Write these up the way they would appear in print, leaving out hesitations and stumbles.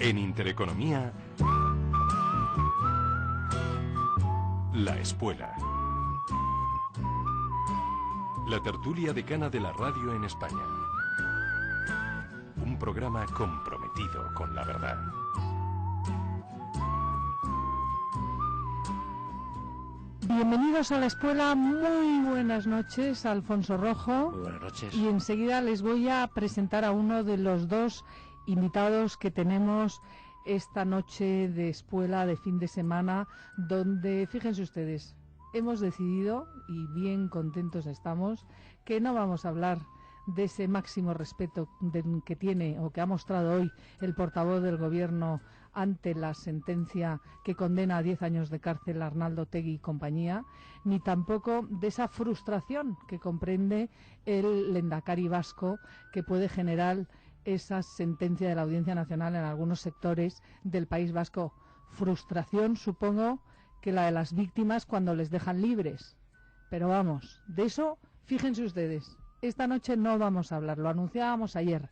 En Intereconomía, La Espuela. La tertulia decana de la radio en España. Un programa comprometido con la verdad. Bienvenidos a La Espuela, muy buenas noches, Alfonso Rojo. Muy buenas noches. Y enseguida les voy a presentar a uno de los dos invitados que tenemos esta noche de Espuela de fin de semana, donde, fíjense ustedes, hemos decidido, y bien contentos estamos, que no vamos a hablar de ese máximo respeto que tiene o que ha mostrado hoy el portavoz del Gobierno ante la sentencia que condena a 10 años de cárcel a Arnaldo Otegi y compañía, ni tampoco de esa frustración que comprende el lehendakari vasco que puede generar esa sentencia de la Audiencia Nacional en algunos sectores del País Vasco. Frustración, supongo, que la de las víctimas cuando les dejan libres. Pero vamos, de eso, fíjense ustedes, esta noche no vamos a hablar, lo anunciábamos ayer.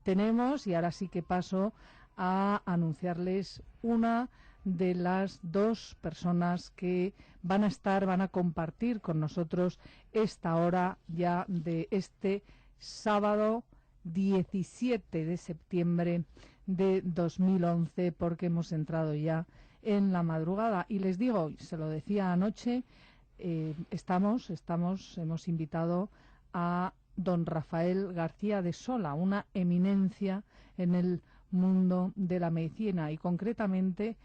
Tenemos, y ahora sí que paso a anunciarles una de las dos personas que van a compartir con nosotros esta hora ya de este sábado 17 de septiembre de 2011, porque hemos entrado ya en la madrugada. Y les digo, se lo decía anoche, hemos invitado a don Rafael García de Sola, una eminencia en el mundo de la medicina y concretamente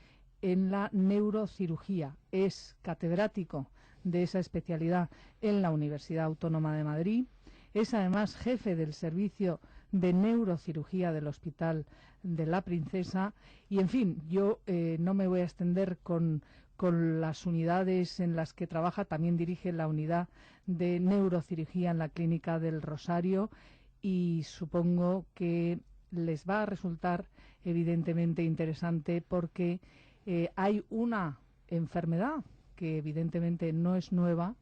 en la neurocirugía. Es catedrático de esa especialidad en la Universidad Autónoma de Madrid. Es además jefe del servicio de neurocirugía del Hospital de la Princesa. Y en fin, yo no me voy a extender con las unidades en las que trabaja. También dirige la unidad de neurocirugía en la Clínica del Rosario y supongo que les va a resultar evidentemente interesante porque hay una enfermedad que evidentemente no es nueva,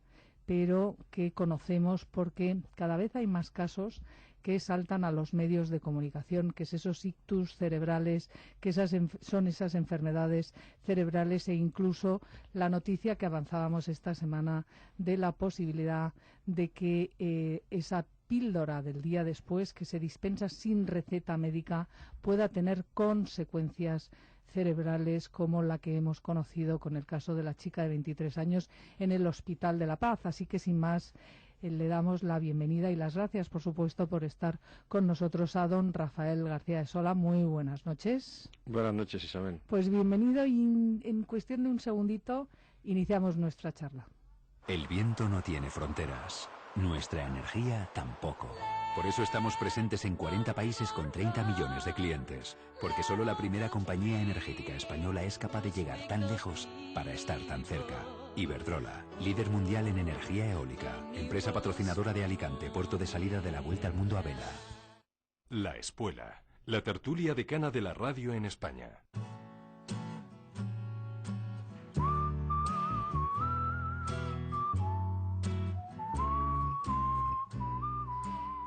pero que conocemos porque cada vez hay más casos que saltan a los medios de comunicación, que es esos ictus cerebrales, que son esas enfermedades cerebrales, e incluso la noticia que avanzábamos esta semana de la posibilidad de que esa píldora del día después, que se dispensa sin receta médica, pueda tener consecuencias cerebrales como la que hemos conocido con el caso de la chica de 23 años en el Hospital de la Paz. Así que sin más, le damos la bienvenida y las gracias, por supuesto, por estar con nosotros a don Rafael García de Sola. Muy buenas noches. Buenas noches, Isabel. Pues bienvenido y en cuestión de un segundito iniciamos nuestra charla. El viento no tiene fronteras, nuestra energía tampoco. Por eso estamos presentes en 40 países con 30 millones de clientes, porque solo la primera compañía energética española es capaz de llegar tan lejos para estar tan cerca. Iberdrola, líder mundial en energía eólica, empresa patrocinadora de Alicante, puerto de salida de la Vuelta al Mundo a vela. La Espuela, la tertulia decana de la radio en España.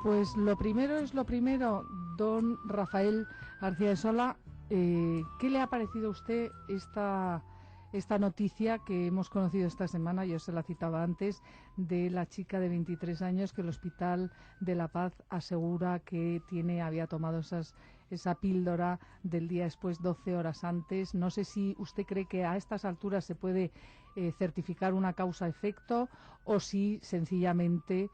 Pues lo primero es lo primero, don Rafael García de Sola. ¿Qué le ha parecido a usted esta noticia que hemos conocido esta semana? Yo se la citaba antes, de la chica de 23 años que el Hospital de la Paz asegura que había tomado esa píldora del día después, 12 horas antes. No sé si usted cree que a estas alturas se puede certificar una causa-efecto o si sencillamente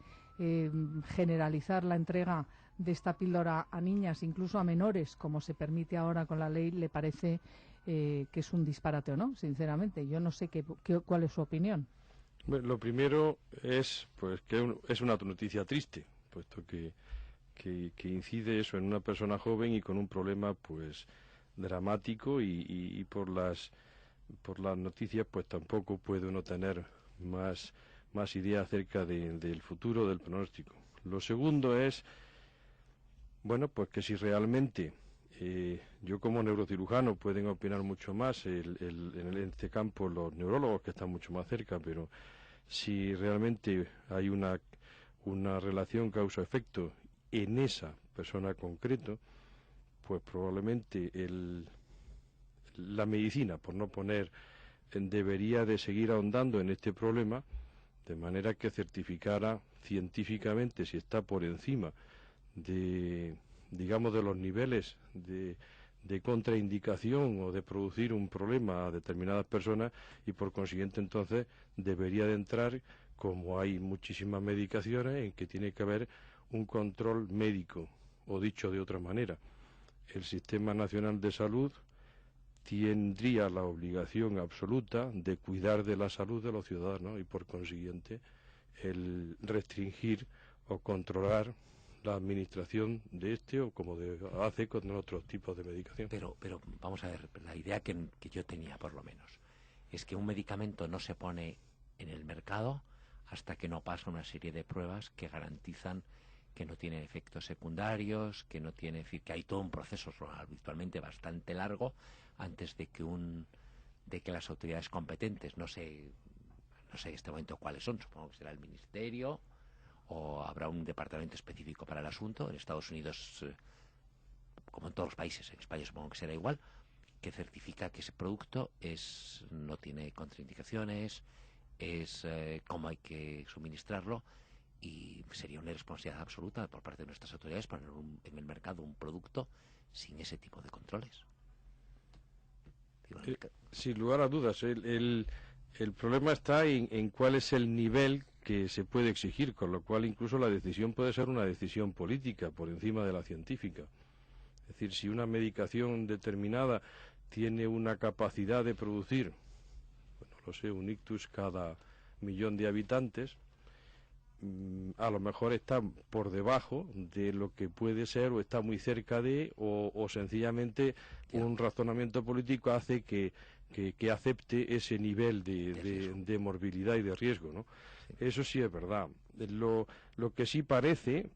generalizar la entrega de esta píldora a niñas, incluso a menores, como se permite ahora con la ley, le parece que es un disparate o no, sinceramente. Yo no sé cuál es su opinión. Bueno, lo primero es pues que es una noticia triste, puesto que incide eso en una persona joven y con un problema pues dramático y por las noticias pues tampoco puede uno tener más idea acerca del futuro, del pronóstico. Lo segundo es, bueno, pues que si realmente yo como neurocirujano pueden opinar mucho más en este campo los neurólogos que están mucho más cerca, pero si realmente hay una relación causa-efecto en esa persona concreto, pues probablemente la medicina, por no poner, debería de seguir ahondando en este problema, de manera que certificara científicamente si está por encima de, digamos, de los niveles de contraindicación o de producir un problema a determinadas personas, y por consiguiente entonces debería de entrar, como hay muchísimas medicaciones, en que tiene que haber un control médico, o dicho de otra manera, el Sistema Nacional de Salud tendría la obligación absoluta de cuidar de la salud de los ciudadanos, y por consiguiente el restringir o controlar la administración de este, o como hace con otros tipos de medicación. Pero vamos a ver, la idea que yo tenía, por lo menos, es que un medicamento no se pone en el mercado hasta que no pasa una serie de pruebas que garantizan que no tiene efectos secundarios, que no tiene, que hay todo un proceso habitualmente bastante largo antes de que las autoridades competentes, no sé en este momento cuáles son, supongo que será el Ministerio, o habrá un departamento específico para el asunto. En Estados Unidos, como en todos los países, en España supongo que será igual, que certifica que ese producto no tiene contraindicaciones, es cómo hay que suministrarlo, y sería una irresponsabilidad absoluta por parte de nuestras autoridades poner en el mercado un producto sin ese tipo de controles. Sin lugar a dudas, el problema está en cuál es el nivel que se puede exigir, con lo cual incluso la decisión puede ser una decisión política por encima de la científica. Es decir, si una medicación determinada tiene una capacidad de producir, bueno, no sé, un ictus cada 1.000.000 de habitantes, a lo mejor está por debajo de lo que puede ser, o está muy cerca de, o sencillamente un razonamiento político hace que acepte ese nivel de morbilidad y de riesgo, ¿no? Eso sí es verdad. Lo que sí parece,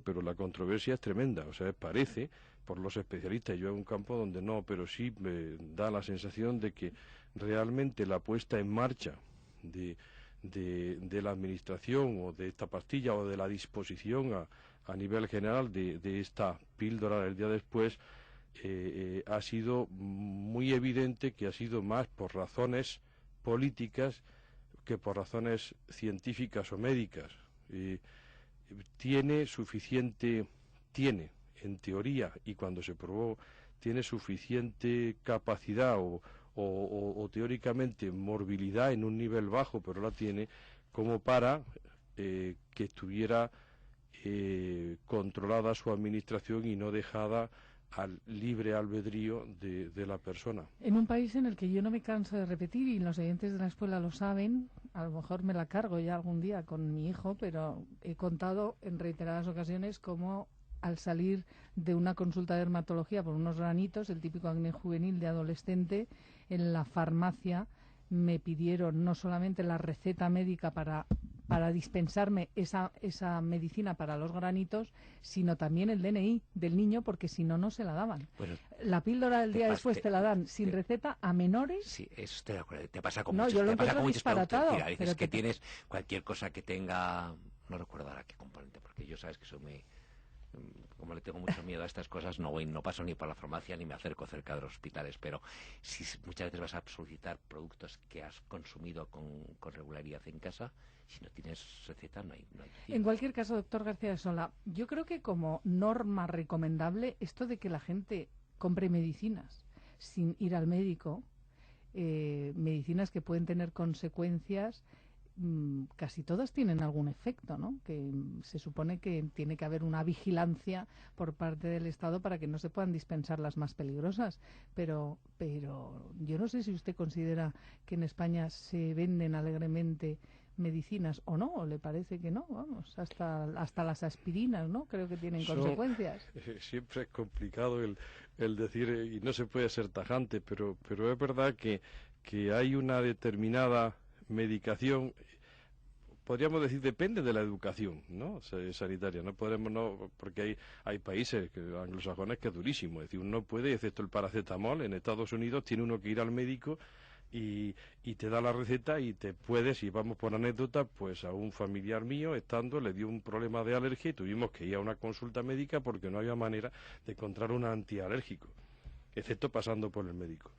pero la controversia es tremenda, o sea, parece, por los especialistas, yo en un campo donde no, pero sí me da la sensación de que realmente la puesta en marcha de la administración, o de esta pastilla, o de la disposición a nivel general de esta píldora del día después, ha sido muy evidente que ha sido más por razones políticas que por razones científicas o médicas. Tiene, en teoría, y cuando se probó, tiene suficiente capacidad o teóricamente morbilidad en un nivel bajo, pero la tiene, como para que estuviera controlada su administración y no dejada al libre albedrío de la persona. En un país en el que yo no me canso de repetir, y los oyentes de la escuela lo saben, a lo mejor me la cargo ya algún día con mi hijo, pero he contado en reiteradas ocasiones cómo al salir de una consulta de dermatología por unos granitos, el típico acné juvenil de adolescente, en la farmacia me pidieron no solamente la receta médica para dispensarme esa medicina para los granitos, sino también el DNI del niño, porque si no, no se la daban. Bueno, la píldora del día después te la dan sin receta a menores. Sí, eso estoy de acuerdo. Te pasa con no, muchos, yo lo te pasa con muchos productos. Mira, dices pero que tienes cualquier cosa que tenga, no recuerdo ahora qué componente, porque yo sabes que soy muy... Como le tengo mucho miedo a estas cosas, no paso ni por la farmacia ni me acerco cerca de los hospitales, pero si muchas veces vas a solicitar productos que has consumido con regularidad en casa, si no tienes receta no hay. En cualquier caso, doctor García de Sola, yo creo que como norma recomendable esto de que la gente compre medicinas sin ir al médico, medicinas que pueden tener consecuencias, casi todas tienen algún efecto, ¿no? Que se supone que tiene que haber una vigilancia por parte del Estado para que no se puedan dispensar las más peligrosas. Pero yo no sé si usted considera que en España se venden alegremente medicinas o no, o le parece que no, vamos, hasta las aspirinas, ¿no? Creo que tienen consecuencias. Siempre es complicado el decir, y no se puede ser tajante, pero es verdad que hay una determinada medicación, podríamos decir, depende de la educación, ¿no? Sanitaria. No podemos, porque hay países anglosajones que es durísimo, es decir, uno puede, excepto el paracetamol, en Estados Unidos tiene uno que ir al médico y te da la receta, y te puedes, y vamos por anécdota, pues a un familiar mío, le dio un problema de alergia y tuvimos que ir a una consulta médica porque no había manera de encontrar un antialérgico, excepto pasando por el médico.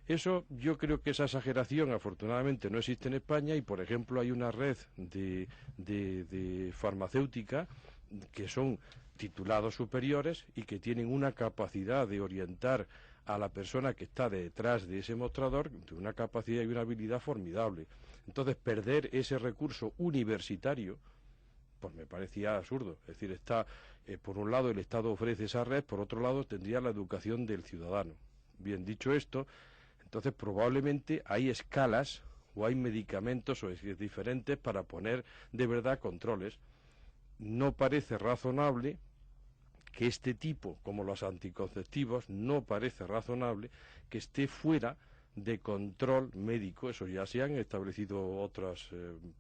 Eso, yo creo que esa exageración afortunadamente no existe en España y, por ejemplo, hay una red de farmacéutica que son titulados superiores y que tienen una capacidad de orientar a la persona que está detrás de ese mostrador, de una capacidad y una habilidad formidable. Entonces, perder ese recurso universitario, pues me parecía absurdo. Es decir, por un lado el Estado ofrece esa red, por otro lado tendría la educación del ciudadano. Bien, dicho esto, entonces probablemente hay escalas o hay medicamentos o es diferentes para poner de verdad controles. No parece razonable que este tipo, como los anticonceptivos, no parece razonable que esté fuera de control médico. Eso ya se han establecido otras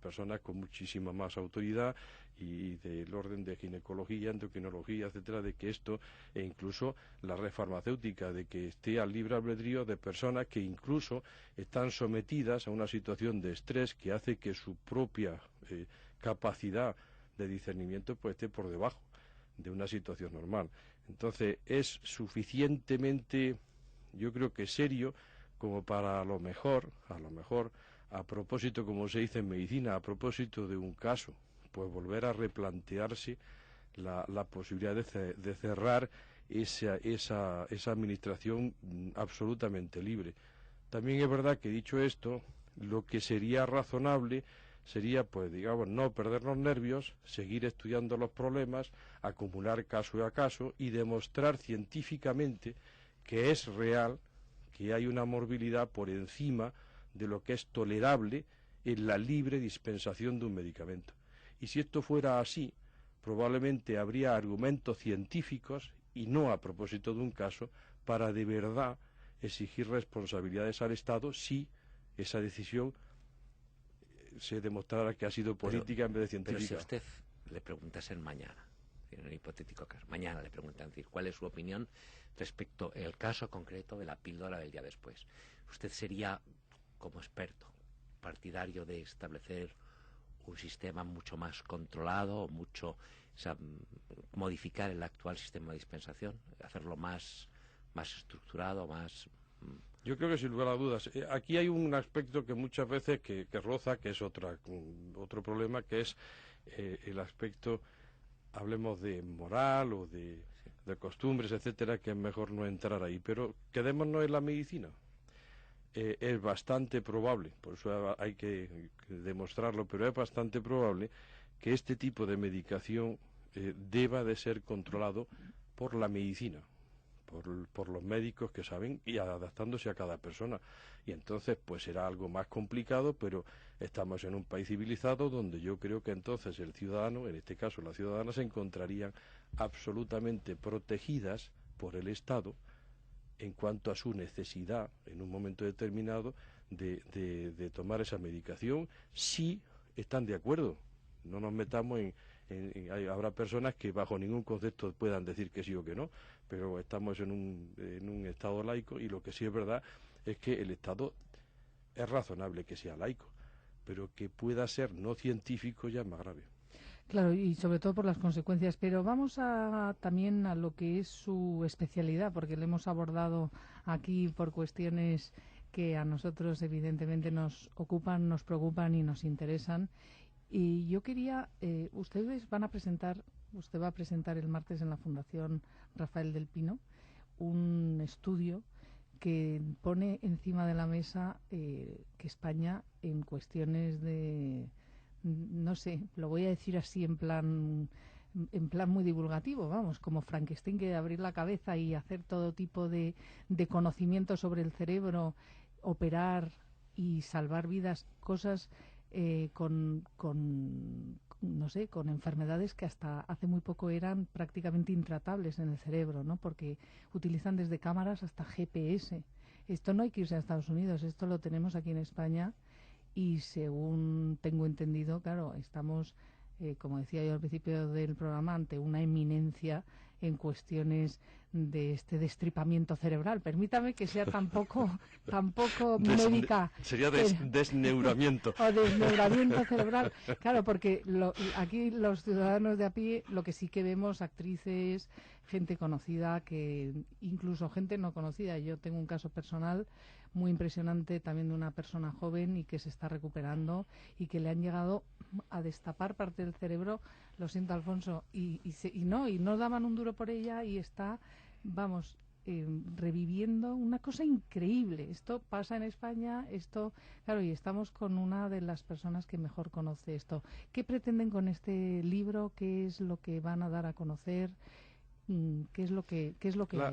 personas con muchísima más autoridad y del orden de ginecología, endocrinología, etcétera, de que esto, e incluso la red farmacéutica, de que esté al libre albedrío de personas que incluso están sometidas a una situación de estrés que hace que su propia capacidad de discernimiento pues esté por debajo de una situación normal. Entonces es suficientemente, yo creo que serio, como para a lo mejor, a propósito, como se dice en medicina, a propósito de un caso, pues volver a replantearse la posibilidad de cerrar esa administración absolutamente libre. También es verdad que, dicho esto, lo que sería razonable sería, pues digamos, no perder los nervios, seguir estudiando los problemas, acumular caso a caso y demostrar científicamente que es real, que hay una morbilidad por encima de lo que es tolerable en la libre dispensación de un medicamento. Y si esto fuera así, probablemente habría argumentos científicos, y no a propósito de un caso, para de verdad exigir responsabilidades al Estado si esa decisión se demostrara que ha sido política en vez de científica. Pero si a usted le preguntasen mañana, en un hipotético caso, mañana le preguntan, decir, ¿cuál es su opinión respecto al caso concreto de la píldora del día después? ¿Usted sería, como experto, partidario de establecer un sistema mucho más controlado, modificar el actual sistema de dispensación, hacerlo más estructurado, más... Yo creo que sin lugar a dudas. Aquí hay un aspecto que muchas veces que roza, que es otro problema, que es el aspecto, hablemos de moral o de costumbres, etcétera, que es mejor no entrar ahí. Pero quedémonos en la medicina. Es bastante probable, por eso hay que demostrarlo, pero es bastante probable que este tipo de medicación deba de ser controlado por la medicina, por los médicos que saben y adaptándose a cada persona. Y entonces pues será algo más complicado, pero estamos en un país civilizado donde yo creo que entonces el ciudadano, en este caso la ciudadana, se encontrarían absolutamente protegidas por el Estado en cuanto a su necesidad en un momento determinado de tomar esa medicación, si están de acuerdo. No nos metamos habrá personas que bajo ningún concepto puedan decir que sí o que no, pero estamos en un Estado laico y lo que sí es verdad es que el Estado es razonable que sea laico, pero que pueda ser no científico ya es más grave. Claro, y sobre todo por las consecuencias. Pero vamos también a lo que es su especialidad, porque lo hemos abordado aquí por cuestiones que a nosotros evidentemente nos ocupan, nos preocupan y nos interesan. Y yo quería, usted va a presentar el martes en la Fundación Rafael del Pino un estudio que pone encima de la mesa que España en cuestiones de... no sé, lo voy a decir así en plan muy divulgativo, vamos, como Frankenstein, que de abrir la cabeza y hacer todo tipo de conocimiento sobre el cerebro, operar y salvar vidas, cosas no sé, con enfermedades que hasta hace muy poco eran prácticamente intratables en el cerebro, ¿no? Porque utilizan desde cámaras hasta GPS. Esto no hay que irse a Estados Unidos, esto lo tenemos aquí en España. Y según tengo entendido, claro, estamos, como decía yo al principio del programa, ante una eminencia en cuestiones de este destripamiento cerebral. Permítame que sea tampoco médica. Sería desneuramiento. O desneuramiento cerebral. Claro, porque aquí los ciudadanos de a pie, lo que sí que vemos, actrices, gente conocida, que incluso gente no conocida. Yo tengo un caso personal muy impresionante también de una persona joven y que se está recuperando y que le han llegado a destapar parte del cerebro, lo siento, Alfonso, y no daban un duro por ella y está, vamos, reviviendo una cosa increíble. Esto pasa en España, claro, y estamos con una de las personas que mejor conoce esto. ¿Qué pretenden con este libro? ¿Qué es lo que van a dar a conocer? ¿Qué es lo que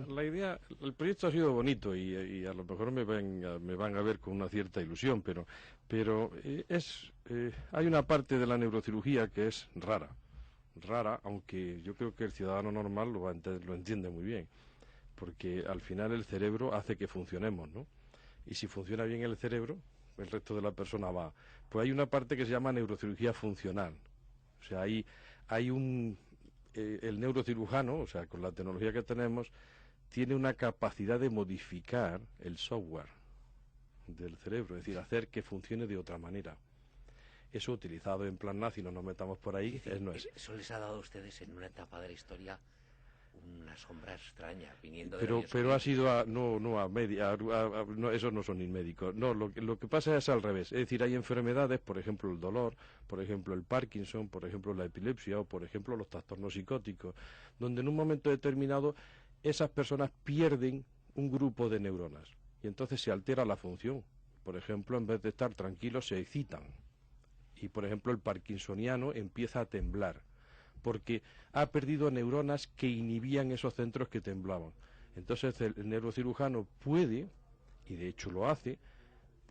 la idea, el proyecto ha sido bonito y a lo mejor me van a ver con una cierta ilusión, pero hay una parte de la neurocirugía que es rara, aunque yo creo que el ciudadano normal lo entiende muy bien, porque al final el cerebro hace que funcionemos, ¿no? Y si funciona bien el cerebro, el resto de la persona va. Pues hay una parte que se llama neurocirugía funcional, o sea, el neurocirujano, o sea, con la tecnología que tenemos, tiene una capacidad de modificar el software del cerebro, es decir, hacer que funcione de otra manera. Eso utilizado en plan nazi, no nos metamos por ahí, no es. Eso les ha dado a ustedes en una etapa de la historia una sombra extraña, viniendo de pero ha sido no, esos no son ni médicos. No, lo que pasa es al revés. Es decir, hay enfermedades, por ejemplo el dolor, por ejemplo el Parkinson, por ejemplo la epilepsia o por ejemplo los trastornos psicóticos, donde en un momento determinado esas personas pierden un grupo de neuronas y entonces se altera la función. Por ejemplo, en vez de estar tranquilos se excitan. Y por ejemplo el parkinsoniano empieza a temblar, porque ha perdido neuronas que inhibían esos centros que temblaban. Entonces el neurocirujano puede, y de hecho lo hace,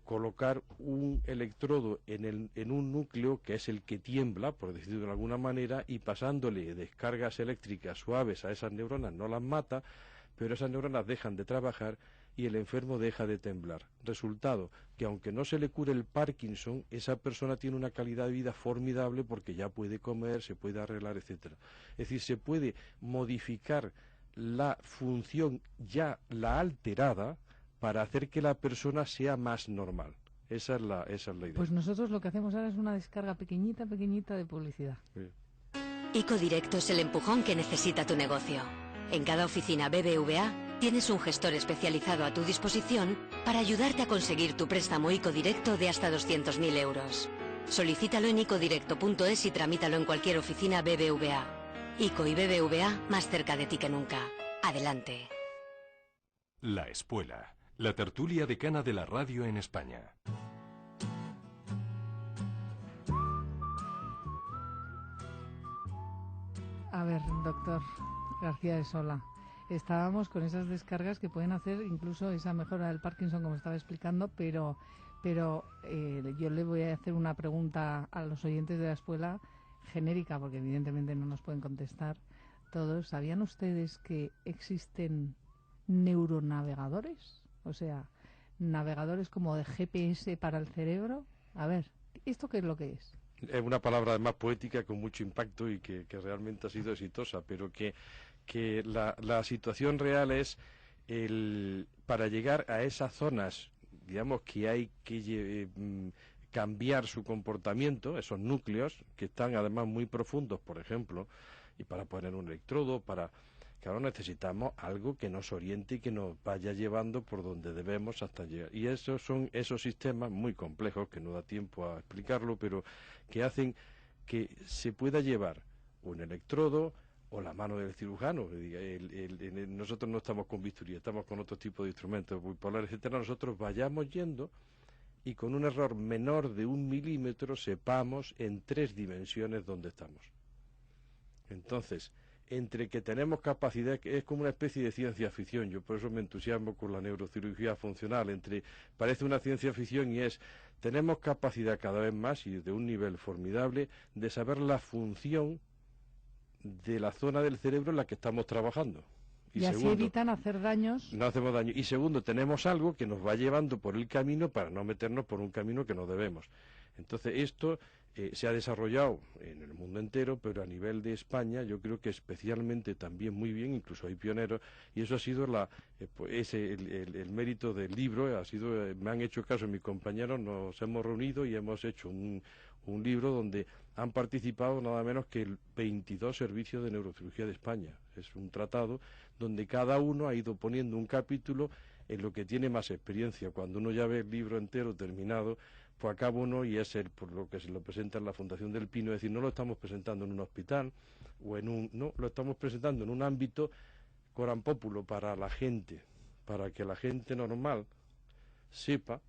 colocar un electrodo en un núcleo que es el que tiembla, por decirlo de alguna manera, y pasándole descargas eléctricas suaves a esas neuronas no las mata, pero esas neuronas dejan de trabajar y el enfermo deja de temblar. Resultado, que aunque no se le cure el Parkinson, esa persona tiene una calidad de vida formidable porque ya puede comer, se puede arreglar, etcétera. Es decir, se puede modificar la función ya la alterada para hacer que la persona sea más normal. Esa es la idea. Pues nosotros lo que hacemos ahora es una descarga pequeñita de publicidad. Bien. ICO Directo es el empujón que necesita tu negocio. En cada oficina BBVA tienes un gestor especializado a tu disposición para ayudarte a conseguir tu préstamo ICO Directo de hasta 200.000 euros. Solicítalo en icodirecto.es y tramítalo en cualquier oficina BBVA. ICO y BBVA más cerca de ti que nunca. Adelante. La Espuela, la tertulia decana de la radio en España. A ver, doctor García de Sola, estábamos con esas descargas que pueden hacer incluso esa mejora del Parkinson, como estaba explicando, pero yo le voy a hacer una pregunta a los oyentes de la Espuela genérica, porque evidentemente no nos pueden contestar todos. ¿Sabían ustedes que existen neuronavegadores? O sea, navegadores como de GPS para el cerebro. A ver, ¿esto qué es lo que es? Es una palabra además poética con mucho impacto y que realmente ha sido exitosa, pero que la situación real es para llegar a esas zonas, digamos que hay que cambiar su comportamiento, esos núcleos que están además muy profundos, por ejemplo, y para poner un electrodo, claro, necesitamos algo que nos oriente y que nos vaya llevando por donde debemos hasta llegar. Y esos son esos sistemas muy complejos, que no da tiempo a explicarlo, pero que hacen que se pueda llevar un electrodo o la mano del cirujano. Nosotros no estamos con bisturí, estamos con otro tipo de instrumentos bipolares, etcétera. Nosotros vayamos yendo y con un error menor de 1 milímetro sepamos en 3 dimensiones dónde estamos. Entonces, entre que tenemos capacidad, que es como una especie de ciencia ficción, yo por eso me entusiasmo con la neurocirugía funcional, parece una ciencia ficción y tenemos capacidad cada vez más y de un nivel formidable de saber la función de la zona del cerebro en la que estamos trabajando. Y así segundo, evitan hacer daños. No hacemos daño. Y segundo, tenemos algo que nos va llevando por el camino para no meternos por un camino que no debemos. Entonces esto se ha desarrollado en el mundo entero, pero a nivel de España yo creo que especialmente también muy bien, incluso hay pioneros, y eso ha sido el mérito del libro, me han hecho caso mis compañeros, nos hemos reunido y hemos hecho un libro donde han participado nada menos que 22 servicios de neurocirugía de España. Es un tratado donde cada uno ha ido poniendo un capítulo en lo que tiene más experiencia. Cuando uno ya ve el libro entero terminado, pues acaba uno y es por lo que se lo presenta en la Fundación del Pino, es decir, no lo estamos presentando en un hospital no, lo estamos presentando en un ámbito coram populo para la gente, para que la gente normal sepa,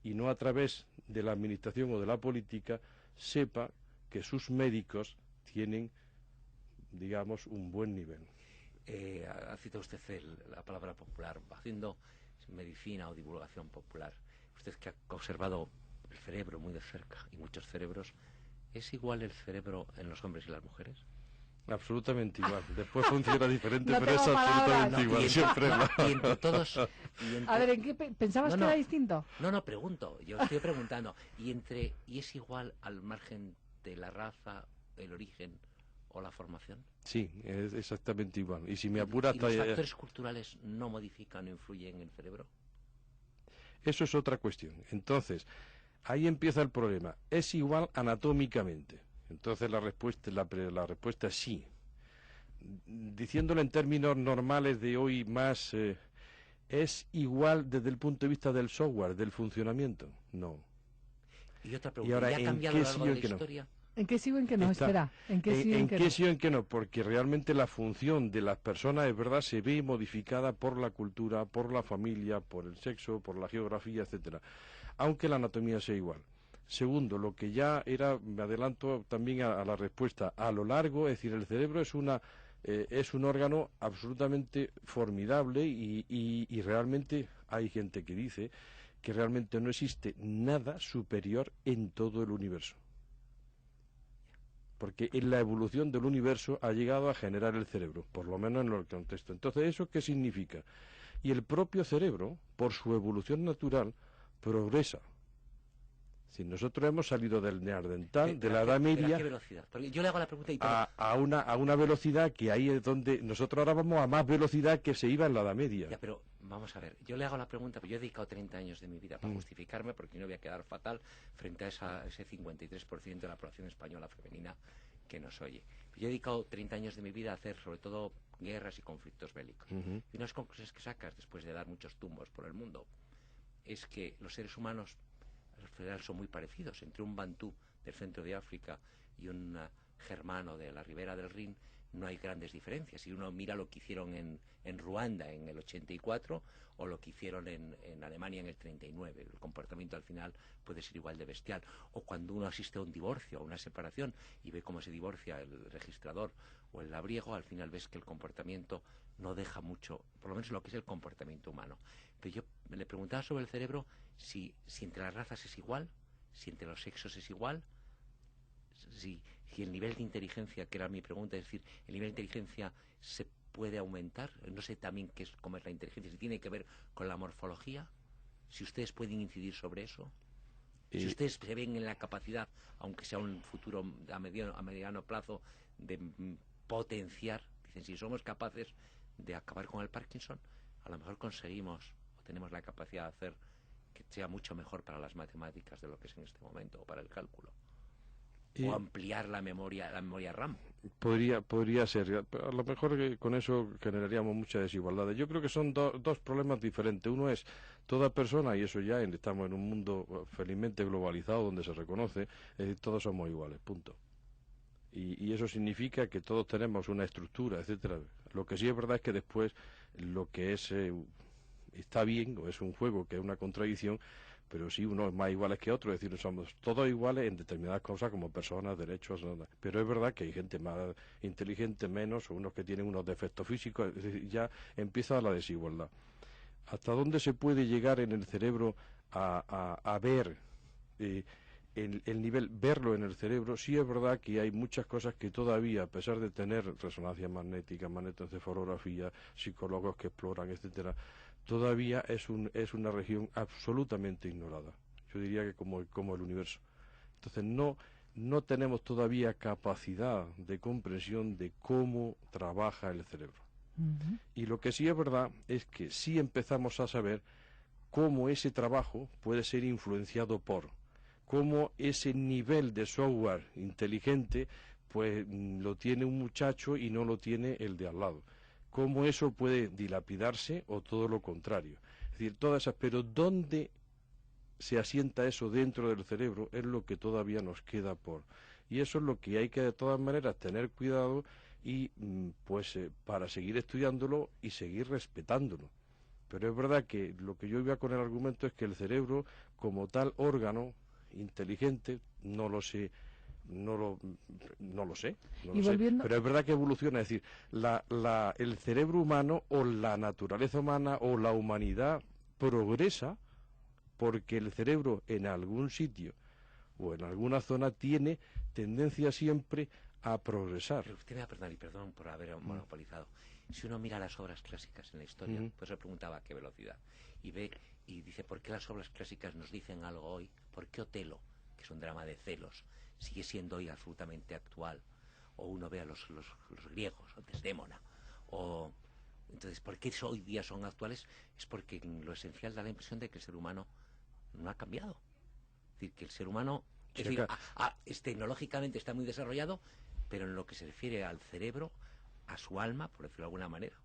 y no a través de la administración o de la política, sepa que sus médicos tienen, digamos, un buen nivel. Ha citado usted la palabra popular, haciendo medicina o divulgación popular. Usted que ha observado el cerebro muy de cerca y muchos cerebros, ¿es igual el cerebro en los hombres y las mujeres? Absolutamente igual. Después funciona diferente, No pero es tengo absolutamente palabras. igual. Siempre Y entre todos... A ver, ¿en qué pensabas que era distinto? No, pregunto. Yo estoy preguntando. ¿Y es igual al margen de la raza, el origen o la formación? Sí, es exactamente igual. Y si me apura... ¿Y los factores culturales no modifican o influyen en el cerebro? Eso es otra cuestión. Entonces, ahí empieza el problema. Es igual anatómicamente. Entonces la respuesta es sí. Diciéndolo en términos normales de hoy más, ¿es igual desde el punto de vista del software, del funcionamiento? No. Y otra pregunta, ¿y ahora, ¿ya ha cambiado a lo largo de la historia? ¿En qué sí o en qué no? Espera, ¿en qué sí o en qué sí o en qué no? Porque realmente la función de las personas, es verdad, se ve modificada por la cultura, por la familia, por el sexo, por la geografía, etcétera, aunque la anatomía sea igual. Segundo, lo que ya era, me adelanto también a la respuesta, a lo largo, es decir, el cerebro es un órgano absolutamente formidable y realmente hay gente que dice que realmente no existe nada superior en todo el universo. Porque en la evolución del universo ha llegado a generar el cerebro, por lo menos en el contexto. Entonces, ¿eso qué significa? Y el propio cerebro, por su evolución natural, progresa. Si nosotros hemos salido del neandertal, de la Edad Media, ¿a qué velocidad? Porque yo le hago la pregunta y a una velocidad que ahí es donde nosotros ahora vamos a más velocidad que se iba en la Edad Media. Ya, pero vamos a ver, yo le hago la pregunta, pero yo he dedicado 30 años de mi vida para justificarme, porque no voy a quedar fatal frente a ese 53% de la población española femenina que nos oye. Yo he dedicado 30 años de mi vida a hacer sobre todo guerras y conflictos bélicos. Y unas conclusiones que sacas después de dar muchos tumbos por el mundo es que los seres humanos en general son muy parecidos. Entre un bantú del centro de África y un germano de la ribera del Rin no hay grandes diferencias. Si uno mira lo que hicieron en Ruanda en el 84 o lo que hicieron en Alemania en el 39, el comportamiento al final puede ser igual de bestial. O cuando uno asiste a un divorcio, a una separación, y ve cómo se divorcia el registrador o el labriego, al final ves que el comportamiento no deja mucho, por lo menos lo que es el comportamiento humano. Pero yo le preguntaba sobre el cerebro si entre las razas es igual, si entre los sexos es igual, si el nivel de inteligencia, que era mi pregunta, es decir, el nivel de inteligencia se puede aumentar. No sé también cómo es la inteligencia, si tiene que ver con la morfología, si ustedes pueden incidir sobre eso, si ustedes se ven en la capacidad, aunque sea un futuro a mediano plazo, de potenciar, dicen, si somos capaces de acabar con el Parkinson, a lo mejor conseguimos o tenemos la capacidad de hacer que sea mucho mejor para las matemáticas de lo que es en este momento, o para el cálculo, o ampliar la memoria RAM. Podría ser, a lo mejor con eso generaríamos muchas desigualdades. Yo creo que son dos problemas diferentes. Uno es toda persona, y eso ya estamos en un mundo felizmente globalizado donde se reconoce, todos somos iguales, punto. Y eso significa que todos tenemos una estructura, etcétera. Lo que sí es verdad es que después lo que es está bien, o es un juego que es una contradicción, pero sí unos más iguales que otros, es decir, somos todos iguales en determinadas cosas como personas, derechos, pero es verdad que hay gente más inteligente, menos, o unos que tienen unos defectos físicos, es decir, ya empieza la desigualdad. ¿Hasta dónde se puede llegar en el cerebro a ver el nivel, verlo en el cerebro? Sí es verdad que hay muchas cosas que todavía, a pesar de tener resonancia magnética, magnetoencefalografía, psicólogos que exploran, etcétera, todavía es una región absolutamente ignorada. Yo diría que como el universo. Entonces no tenemos todavía capacidad de comprensión de cómo trabaja el cerebro. Y lo que sí es verdad es que sí empezamos a saber cómo ese trabajo puede ser influenciado por, cómo ese nivel de software inteligente pues lo tiene un muchacho y no lo tiene el de al lado, cómo eso puede dilapidarse o todo lo contrario. Es decir, todas esas, pero ¿dónde se asienta eso dentro del cerebro? Es lo que todavía nos queda por. Y eso es lo que hay que de todas maneras tener cuidado y para seguir estudiándolo y seguir respetándolo. Pero es verdad que lo que yo iba con el argumento es que el cerebro, como tal órgano inteligente, no lo sé. Pero es verdad que evoluciona, es decir, el cerebro humano o la naturaleza humana o la humanidad progresa porque el cerebro en algún sitio o en alguna zona tiene tendencia siempre a progresar. Pero usted me va a perdonar, y perdón por haber monopolizado. Si uno mira las obras clásicas en la historia, pues se preguntaba a qué velocidad. Y ve y dice, ¿por qué las obras clásicas nos dicen algo hoy? ¿Por qué Otelo, que es un drama de celos, sigue siendo hoy absolutamente actual? O uno ve a los griegos, o Desdémona, o... Entonces, ¿por qué hoy día son actuales? Es porque en lo esencial da la impresión de que el ser humano no ha cambiado. Es decir, que el ser humano tecnológicamente está muy desarrollado, pero en lo que se refiere al cerebro, a su alma, por decirlo de alguna manera.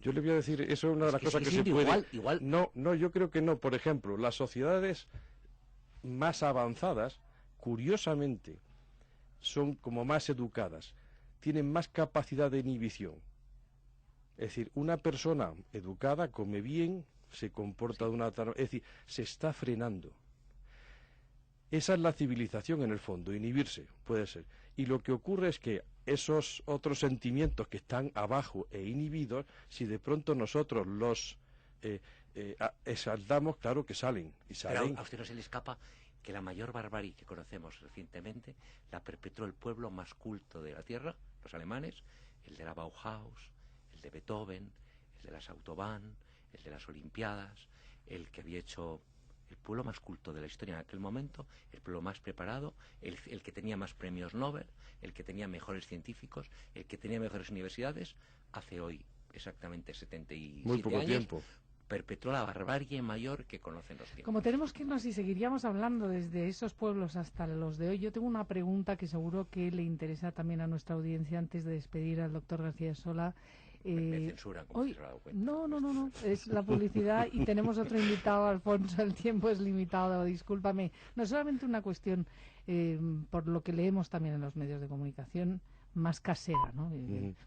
Yo le voy a decir, eso es una de las cosas que se puede... Igual. No, yo creo que no. Por ejemplo, las sociedades más avanzadas, curiosamente, son como más educadas, tienen más capacidad de inhibición. Es decir, una persona educada come bien, se comporta de una tal... Es decir, se está frenando. Esa es la civilización en el fondo, inhibirse, puede ser. Y lo que ocurre es que esos otros sentimientos que están abajo e inhibidos, si de pronto nosotros los exaltamos, claro que salen. Pero a usted no se le escapa que la mayor barbarie que conocemos recientemente la perpetró el pueblo más culto de la tierra, los alemanes, el de la Bauhaus, el de Beethoven, el de las Autobahn, el de las Olimpiadas, el que había hecho... El pueblo más culto de la historia en aquel momento, el pueblo más preparado, el que tenía más premios Nobel, el que tenía mejores científicos, el que tenía mejores universidades, hace hoy exactamente 77 muy poco años, tiempo. Perpetró la barbarie mayor que conocen los tiempos. Como tenemos que irnos y seguiríamos hablando desde esos pueblos hasta los de hoy, yo tengo una pregunta que seguro que le interesa también a nuestra audiencia antes de despedir al doctor García de Sola. Me censuran, como hoy, se ha dado cuenta. No, es la publicidad y tenemos otro invitado, Alfonso, el tiempo es limitado, discúlpame. No es solamente una cuestión, por lo que leemos también en los medios de comunicación, más casera, ¿no?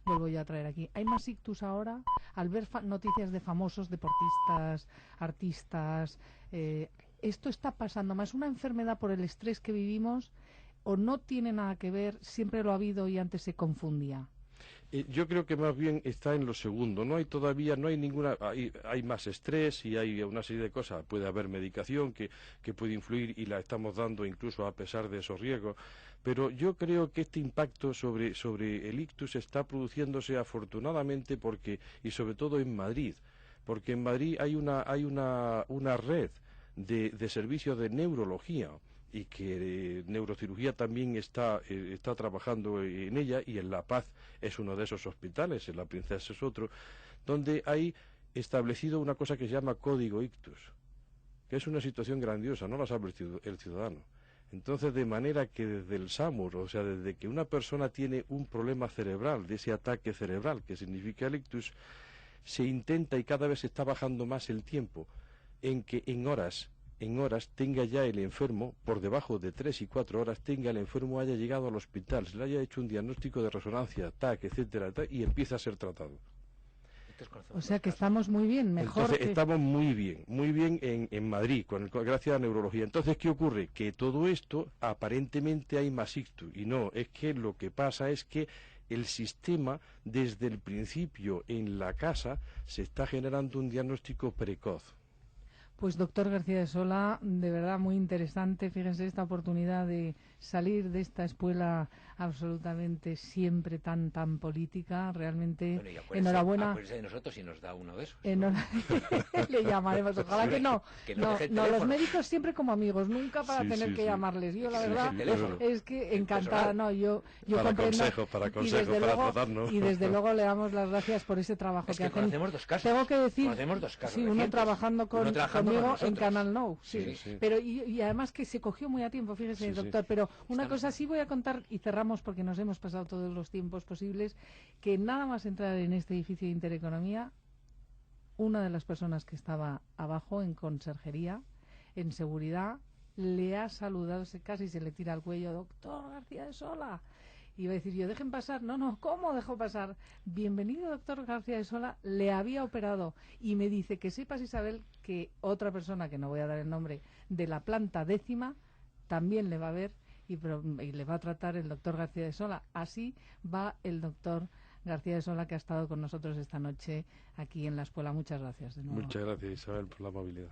Vuelvo yo a traer aquí. ¿Hay más ictus ahora? Al ver noticias de famosos deportistas, artistas, ¿esto está pasando más? ¿Una enfermedad por el estrés que vivimos o no tiene nada que ver? Siempre lo ha habido y antes se confundía. Yo creo que más bien está en lo segundo. No hay ninguna... Hay más estrés y hay una serie de cosas. Puede haber medicación que puede influir y la estamos dando incluso a pesar de esos riesgos. Pero yo creo que este impacto sobre el ictus está produciéndose afortunadamente y sobre todo en Madrid. Porque en Madrid hay una red de servicios de neurología y que neurocirugía también está trabajando en ella, y en La Paz es uno de esos hospitales, en La Princesa es otro, donde hay establecido una cosa que se llama código ictus, que es una situación grandiosa, no la sabe el ciudadano. Entonces, de manera que desde el SAMUR, o sea, desde que una persona tiene un problema cerebral, de ese ataque cerebral que significa el ictus, se intenta, y cada vez se está bajando más el tiempo, en que en horas tenga ya el enfermo, por debajo de 3 y 4 horas, haya llegado al hospital, se le haya hecho un diagnóstico de resonancia, TAC, etcétera, y empieza a ser tratado. O sea que estamos muy bien, mejor. Entonces, estamos muy bien en Madrid, gracias a la neurología. Entonces, ¿qué ocurre? Que todo esto, aparentemente hay más ictus, y no, es que lo que pasa es que el sistema, desde el principio en la casa, se está generando un diagnóstico precoz. Pues doctor García de Sola, de verdad muy interesante. Fíjense esta oportunidad de salir de esta escuela absolutamente siempre tan política. Realmente, Bueno, y enhorabuena. acuérdese de nosotros si nos da uno de esos. Le llamaremos, ojalá que no. Que no deje el No, los teléfono. médicos siempre como amigos, nunca para Sí, tener sí, que sí. llamarles. Yo la Que no verdad deje el teléfono. es que El encantada, personal. no, yo Para comprendo. consejo, para Y consejo, desde para luego, tratarnos. y desde luego le damos las gracias por ese trabajo Es que que hacen. conocemos dos casos. Tengo que decir, Conocemos dos casos sí, uno recientes. trabajando Uno trabajando con conmigo en nosotros. Canal Now, sí. Sí, sí. Pero y además que se cogió muy a tiempo, fíjese, Sí, sí. doctor. Pero una Estamos- cosa sí voy a contar y cerramos porque nos hemos pasado todos los tiempos posibles, que nada más entrar en este edificio de Intereconomía, una de las personas que estaba abajo en conserjería, en seguridad, le ha saludado, casi se le tira al cuello, doctor García de Sola. Iba a decir yo, dejen pasar. No, ¿cómo dejo pasar? Bienvenido, doctor García de Sola. Le había operado y me dice que sepas, Isabel, que otra persona, que no voy a dar el nombre, de la planta 10ª, también le va a ver y le va a tratar el doctor García de Sola. Así va el doctor García de Sola, que ha estado con nosotros esta noche aquí en la escuela. Muchas gracias de nuevo. Muchas gracias, Isabel, por la amabilidad.